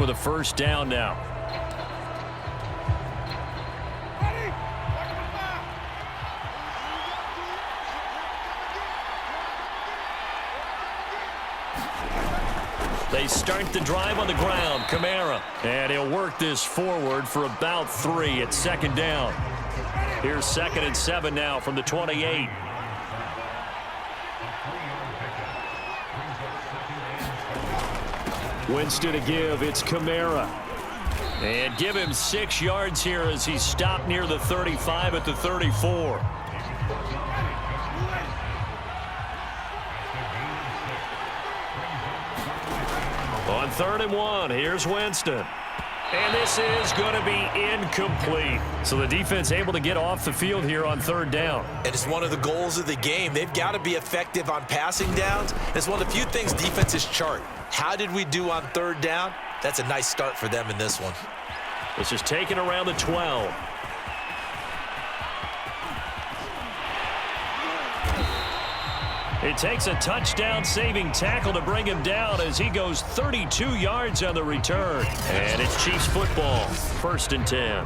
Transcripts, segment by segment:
with a first down now. They start the drive on the ground. Kamara. And he'll work this forward for about 3 at second down. Here's 2nd and 7 now from the 28. Winston to give. It's Kamara. And give him 6 yards here as he stopped near the 35 at the 34. On 3rd and 1, here's Winston. And this is going to be incomplete. So the defense able to get off the field here on 3rd down. And it's one of the goals of the game. They've got to be effective on passing downs. It's one of the few things defenses chart. How did we do on 3rd down? That's a nice start for them in this one. This is taken around the 12. It takes a touchdown-saving tackle to bring him down as he goes 32 yards on the return. And it's Chiefs football, 1st and 10.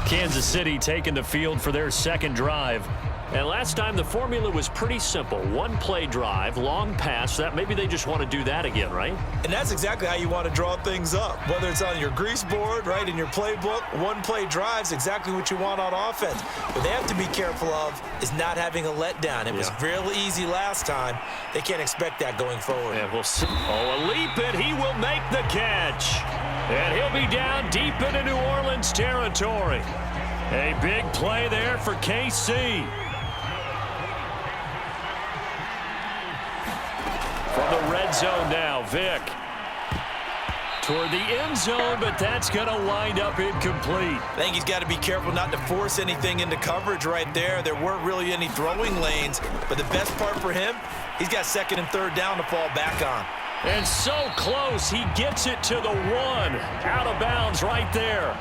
Kansas City taking the field for their 2nd drive. And last time the formula was pretty simple. 1-play drive, long pass. That maybe they just want to do that again, right? And that's exactly how you want to draw things up. Whether it's on your grease board, right, in your playbook, 1-play drive's exactly what you want on offense. What they have to be careful of is not having a letdown. It was real easy last time. They can't expect that going forward. And we'll see. Oh, a leap, and he will make the catch. And he'll be down deep into New Orleans territory. A big play there for KC. From the red zone now, Vick. Toward the end zone, but that's going to wind up incomplete. I think he's got to be careful not to force anything into coverage right there. There weren't really any throwing lanes, but the best part for him, he's got 2nd and 3rd down to fall back on. And so close, he gets it to the 1. Out of bounds right there.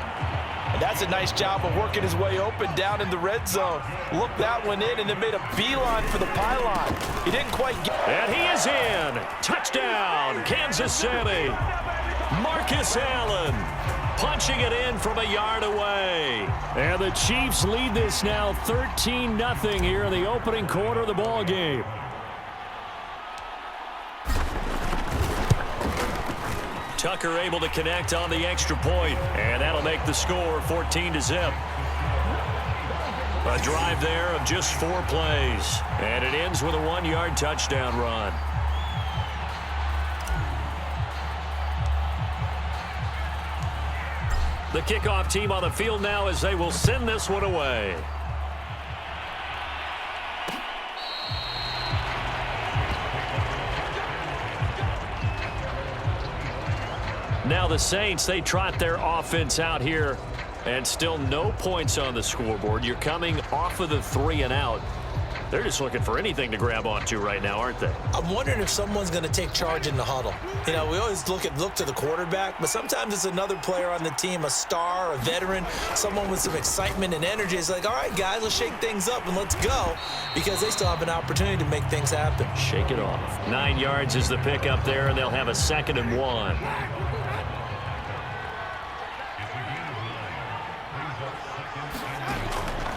And that's a nice job of working his way open down in the red zone. Looked that one in and then made a beeline for the pylon. He didn't quite get it. And he is in. Touchdown, Kansas City. Marcus Allen punching it in from a yard away. And the Chiefs lead this now 13-0 here in the opening quarter of the ball game. Tucker able to connect on the extra point, and that'll make the score 14-0. A drive there of just 4 plays, and it ends with a 1-yard touchdown run. The kickoff team on the field now as they will send this one away. Now the Saints, they trot their offense out here, and still no points on the scoreboard. You're coming off of the 3 and out. They're just looking for anything to grab onto right now, aren't they? I'm wondering if someone's going to take charge in the huddle. You know, we always look to the quarterback, but sometimes it's another player on the team, a star, a veteran, someone with some excitement and energy. It's like, all right, guys, let's shake things up and let's go, because they still have an opportunity to make things happen. Shake it off. 9 yards is the pickup there, and they'll have a 2nd and 1.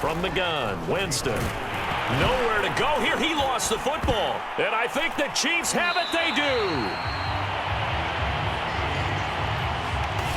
From the gun, Winston. Nowhere to go here. He lost the football. And I think the Chiefs have it. They do.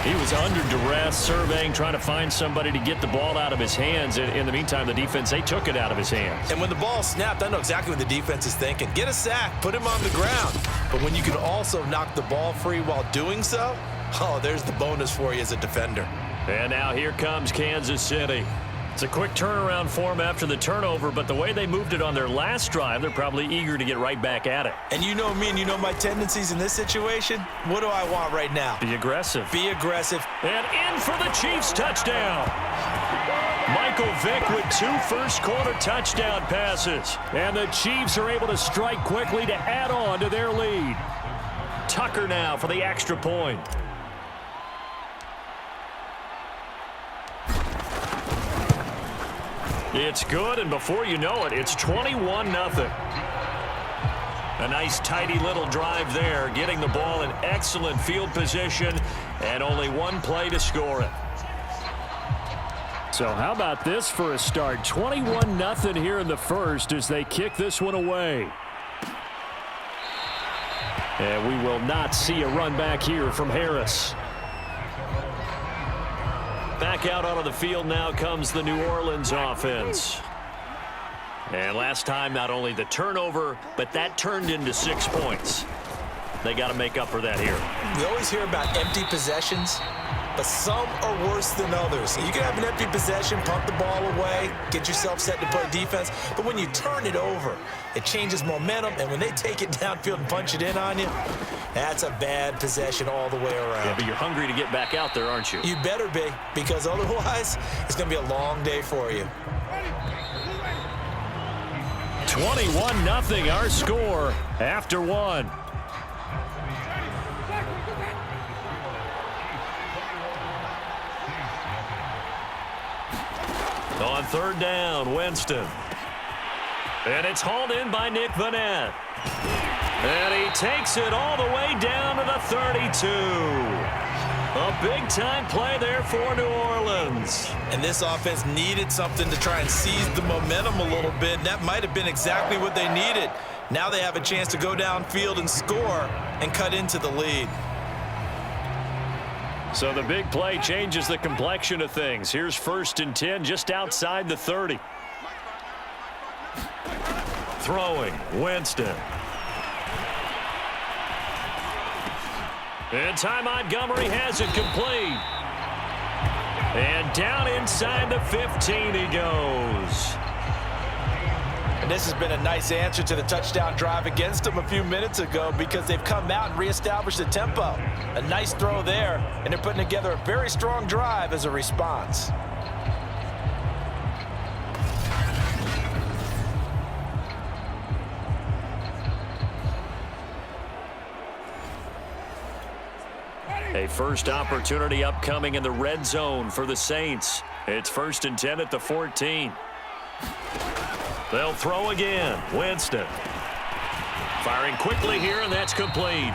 He was under duress, surveying, trying to find somebody to get the ball out of his hands. In the meantime, the defense, they took it out of his hands. And when the ball snapped, I know exactly what the defense is thinking. Get a sack, put him on the ground. But when you can also knock the ball free while doing so, oh, there's the bonus for you as a defender. And now here comes Kansas City. It's a quick turnaround for them after the turnover, but the way they moved it on their last drive, they're probably eager to get right back at it. And you know me and you know my tendencies in this situation. What do I want right now? Be aggressive. Be aggressive. And in for the Chiefs touchdown. Michael Vick with 2 first-quarter touchdown passes. And the Chiefs are able to strike quickly to add on to their lead. Tucker now for the extra point. It's good, and before you know it, it's 21-0. A nice, tidy little drive there, getting the ball in excellent field position, and only one play to score it. So how about this for a start? 21-0 here in the first as they kick this one away. And we will not see a run back here from Harris. Back out onto the field now comes the New Orleans offense. And last time, not only the turnover, but that turned into 6 points. They got to make up for that here. We always hear about empty possessions, but some are worse than others. You can have an empty possession, pump the ball away, get yourself set to play defense, but when you turn it over, it changes momentum, and when they take it downfield and punch it in on you, that's a bad possession all the way around. Yeah, but you're hungry to get back out there, aren't you? You better be, because otherwise, it's going to be a long day for you. 21-0 our score after one. On third down, Winston. And it's hauled in by Nick Vanette. And he takes it all the way down to the 32. A big-time play there for New Orleans. And this offense needed something to try and seize the momentum a little bit. And that might have been exactly what they needed. Now they have a chance to go downfield and score and cut into the lead. So the big play changes the complexion of things. Here's 1st and 10 just outside the 30. Throwing, Winston. And Ty Montgomery has it complete. And down inside the 15 he goes. And this has been a nice answer to the touchdown drive against them a few minutes ago because they've come out and reestablished the tempo. A nice throw there, and they're putting together a very strong drive as a response. A first opportunity upcoming in the red zone for the Saints. It's 1st and 10 at the 14. They'll throw again. Winston. Firing quickly here, and that's complete.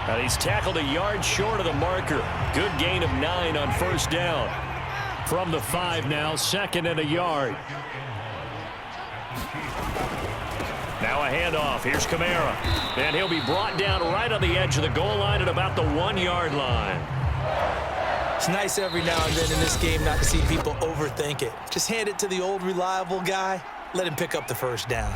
And he's tackled a yard short of the marker. Good gain of 9 on 1st down. From the 5 now, 2nd and a yard. Now a handoff. Here's Kamara. And he'll be brought down right on the edge of the goal line at about the 1-yard line. It's nice every now and then in this game not to see people overthink it. Just hand it to the old reliable guy. Let him pick up the 1st down.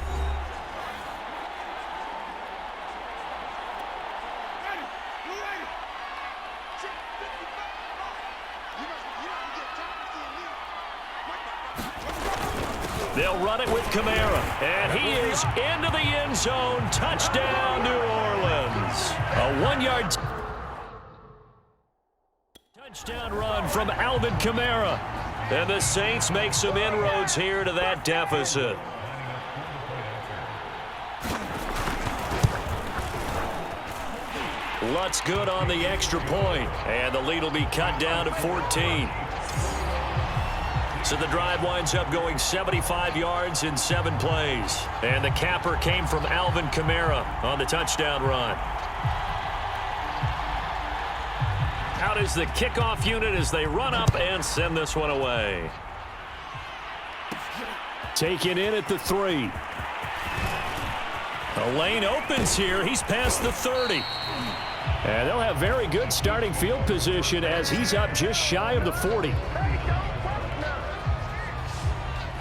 They'll run it with Kamara, and he is into the end zone. Touchdown, New Orleans. A 1-yard touchdown run from Alvin Kamara. And the Saints make some inroads here to that deficit. Lutz good on the extra point, and the lead will be cut down to 14. So the drive winds up going 75 yards in 7 plays. And the capper came from Alvin Kamara on the touchdown run. Out is the kickoff unit as they run up and send this one away. Taken in at the 3. The lane opens here. He's past the 30. And they'll have very good starting field position as he's up just shy of the 40.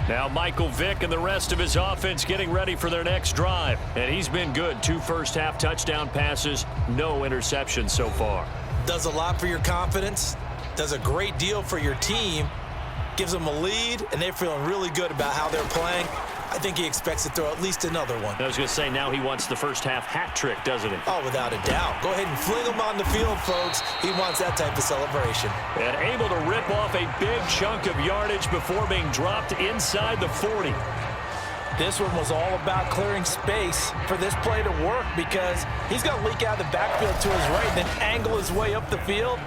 Now Michael Vick and the rest of his offense getting ready for their next drive. And he's been good. 2 first-half touchdown passes, no interceptions so far. Does a lot for your confidence, does a great deal for your team, gives them a lead, and they're feeling really good about how they're playing. I think he expects to throw at least another one. I was going to say, now he wants the first-half hat trick, doesn't he? Oh, without a doubt. Go ahead and fling him on the field, folks. He wants that type of celebration. And able to rip off a big chunk of yardage before being dropped inside the 40. This one was all about clearing space for this play to work because he's going to leak out of the backfield to his right and then angle his way up the field.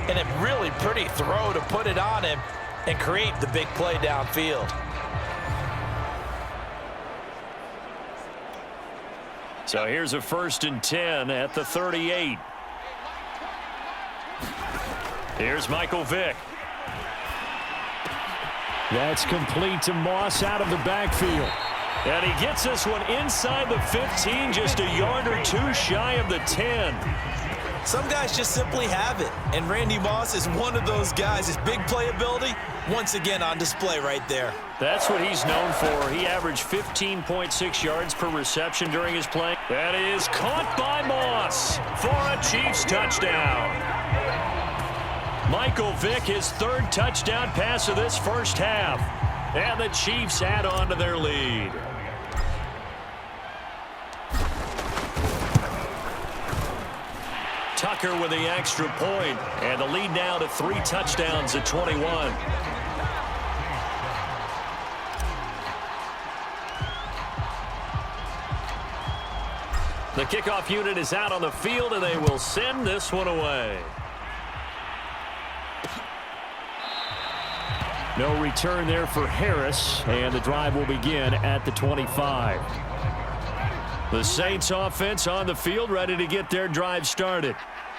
And a really pretty throw to put it on him and create the big play downfield. So here's a 1st and 10 at the 38. Here's Michael Vick. That's complete to Moss out of the backfield. And he gets this one inside the 15, just a yard or two shy of the 10. Some guys just simply have it, and Randy Moss is one of those guys. His big playability, once again on display right there. That's what he's known for. He averaged 15.6 yards per reception during his play. That is caught by Moss for a Chiefs touchdown. Michael Vick, his 3rd touchdown pass of this first half. And the Chiefs add on to their lead. Tucker with the extra point, and the lead now to 3 touchdowns at 21. The kickoff unit is out on the field, and they will send this one away. No return there for Harris, and the drive will begin at the 25. The Saints offense on the field, ready to get their drive started.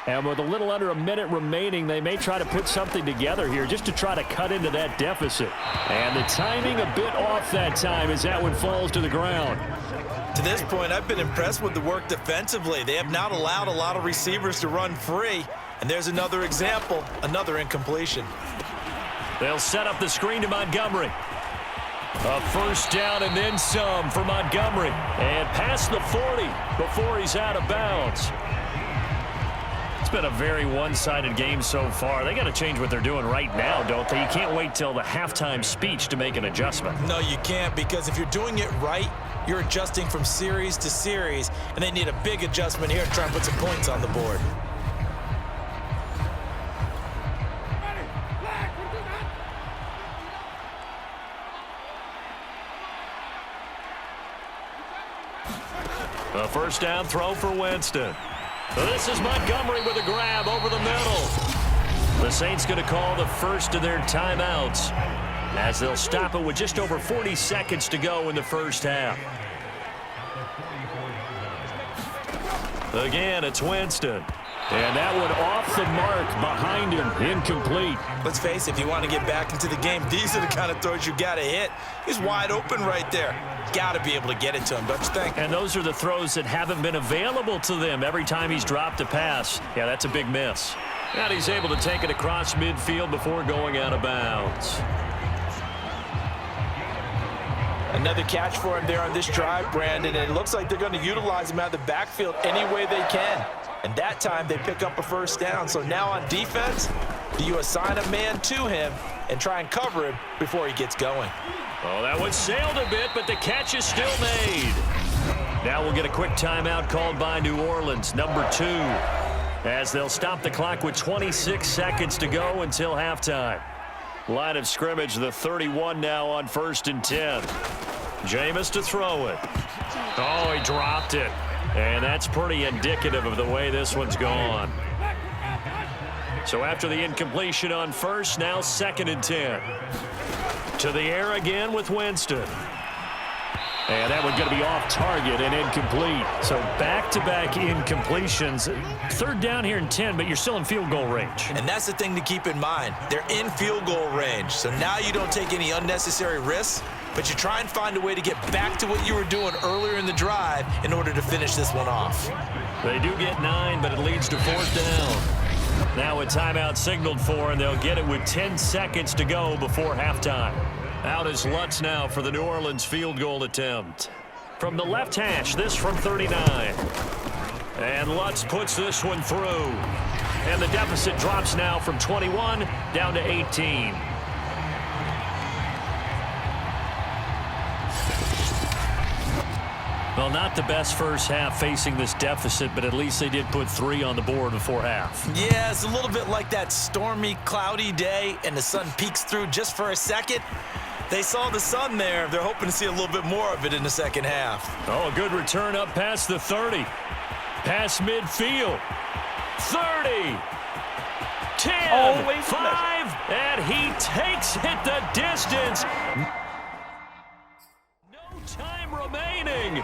And with a little under a minute remaining, they may try to put something together here just to try to cut into that deficit. And the timing a bit off that time as that one falls to the ground. To this point, I've been impressed with the work defensively. They have not allowed a lot of receivers to run free. And there's another example, another incompletion. They'll set up the screen to Montgomery. A 1st down and then some for Montgomery. And past the 40 before he's out of bounds. It's been a very one-sided game so far. They got to change what they're doing right now, don't they? You can't wait till the halftime speech to make an adjustment. No, you can't, because if you're doing it right, you're adjusting from series to series, and they need a big adjustment here to try and put some points on the board. A 1st down throw for Winston. This is Montgomery with a grab over the middle. The Saints going to call the first of their timeouts as they'll stop it with just over 40 seconds to go in the first half. Again, it's Winston. And that one off the mark behind him, incomplete. Let's face it, if you want to get back into the game, these are the kind of throws you got to hit. He's wide open right there. Got to be able to get it to him, don't you think? And those are the throws that haven't been available to them every time he's dropped a pass. Yeah, that's a big miss. And he's able to take it across midfield before going out of bounds. Another catch for him there on this drive, Brandon, and it looks like they're going to utilize him out of the backfield any way they can. And that time they pick up a 1st down. So now on defense, do you assign a man to him and try and cover him before he gets going? Oh, that one sailed a bit, but the catch is still made. Now we'll get a quick timeout called by New Orleans, number 2, as they'll stop the clock with 26 seconds to go until halftime. Line of scrimmage, the 31 now on 1st and 10. Jameis to throw it. Oh, he dropped it. And that's pretty indicative of the way this one's gone. So after the incompletion on 1st, now 2nd and 10. To the air again with Winston. And that one's going to be off target and incomplete. So back-to-back incompletions. 3rd down here and 10, but you're still in field goal range. And that's the thing to keep in mind. They're in field goal range. So now you don't take any unnecessary risks, but you try and find a way to get back to what you were doing earlier in the drive in order to finish this one off. They do get 9, but it leads to 4th down. Now a timeout signaled for, and they'll get it with 10 seconds to go before halftime. Out is Lutz now for the New Orleans field goal attempt. From the left hash, this from 39. And Lutz puts this one through. And the deficit drops now from 21 down to 18. Well, not the best first half facing this deficit, but at least they did put 3 on the board before half. Yeah, it's a little bit like that stormy, cloudy day, and the sun peeks through just for a second. They saw the sun there. They're hoping to see a little bit more of it in the second half. Oh, a good return up past the 30. Past midfield. 30. 10. 5. And he takes it the distance. No time remaining.